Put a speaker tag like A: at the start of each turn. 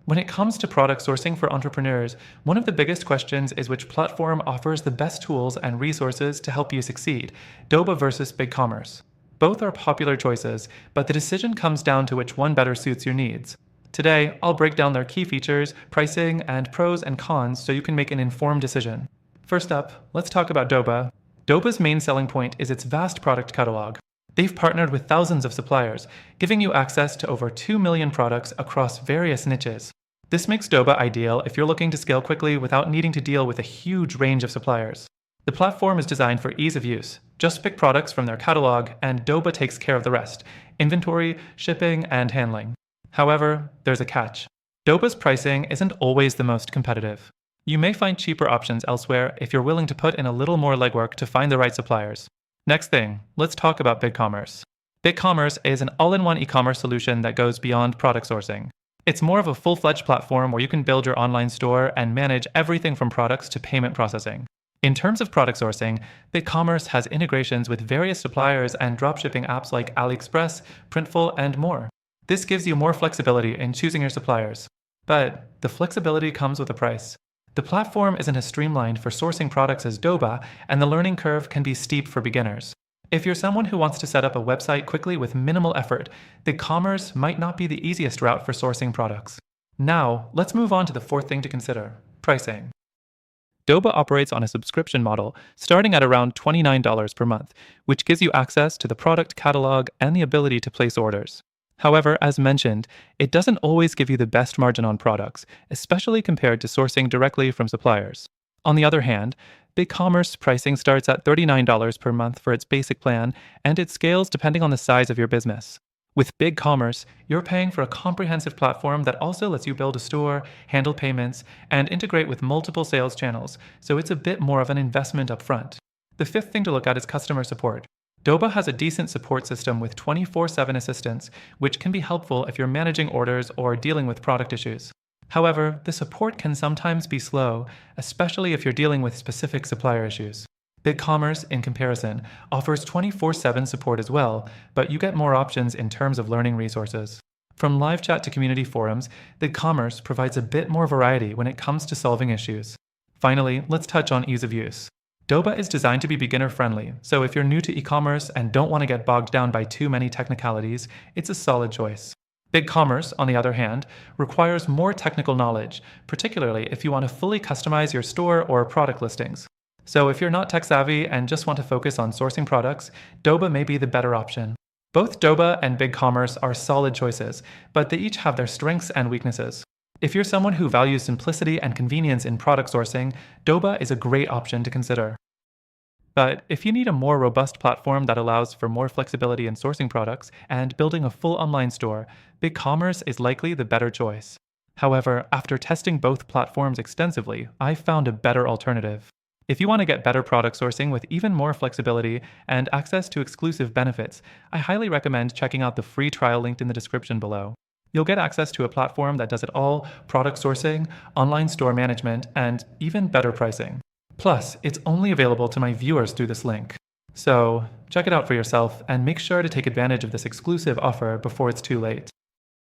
A: When it comes to product sourcing for entrepreneurs, one of the biggest questions is which platform offers the best tools and resources to help you succeed, Doba versus BigCommerce. Both are popular choices, but the decision comes down to which one better suits your needs. Today, I'll break down their key features, pricing, and pros and cons so you can make an informed decision. First up, let's talk about Doba. Doba's main selling point is its vast product catalog. They've partnered with thousands of suppliers, giving you access to over 2 million products across various niches. This makes Doba ideal if you're looking to scale quickly without needing to deal with a huge range of suppliers. The platform is designed for ease of use. Just pick products from their catalog, and Doba takes care of the rest: inventory, shipping, and handling. However, there's a catch. Doba's pricing isn't always the most competitive. You may find cheaper options elsewhere if you're willing to put in a little more legwork to find the right suppliers. Next thing, let's talk about BigCommerce. BigCommerce is an all-in-one e-commerce solution that goes beyond product sourcing. It's more of a full-fledged platform where you can build your online store and manage everything from products to payment processing. In terms of product sourcing, BigCommerce has integrations with various suppliers and dropshipping apps like AliExpress, Printful, and more. This gives you more flexibility in choosing your suppliers. But the flexibility comes with a price. The platform isn't as streamlined for sourcing products as Doba, and the learning curve can be steep for beginners. If you're someone who wants to set up a website quickly with minimal effort, BigCommerce might not be the easiest route for sourcing products. Now, let's move on to the fourth thing to consider: pricing. Doba operates on a subscription model, starting at around $29 per month, which gives you access to the product catalog and the ability to place orders. However, as mentioned, it doesn't always give you the best margin on products, especially compared to sourcing directly from suppliers. On the other hand, BigCommerce pricing starts at $39 per month for its basic plan, and it scales depending on the size of your business. With BigCommerce, you're paying for a comprehensive platform that also lets you build a store, handle payments, and integrate with multiple sales channels, so it's a bit more of an investment up front. The fifth thing to look at is customer support. Doba has a decent support system with 24/7 assistance, which can be helpful if you're managing orders or dealing with product issues. However, the support can sometimes be slow, especially if you're dealing with specific supplier issues. BigCommerce, in comparison, offers 24/7 support as well, but you get more options in terms of learning resources. From live chat to community forums, BigCommerce provides a bit more variety when it comes to solving issues. Finally, let's touch on ease of use. Doba is designed to be beginner-friendly, so if you're new to e-commerce and don't want to get bogged down by too many technicalities, it's a solid choice. BigCommerce, on the other hand, requires more technical knowledge, particularly if you want to fully customize your store or product listings. So if you're not tech-savvy and just want to focus on sourcing products, Doba may be the better option. Both Doba and BigCommerce are solid choices, but they each have their strengths and weaknesses. If you're someone who values simplicity and convenience in product sourcing, Doba is a great option to consider. But if you need a more robust platform that allows for more flexibility in sourcing products and building a full online store, BigCommerce is likely the better choice. However, after testing both platforms extensively, I found a better alternative. If you want to get better product sourcing with even more flexibility and access to exclusive benefits, I highly recommend checking out the free trial linked in the description below. You'll get access to a platform that does it all: product sourcing, online store management, and even better pricing. Plus, it's only available to my viewers through this link. So, check it out for yourself and make sure to take advantage of this exclusive offer before it's too late.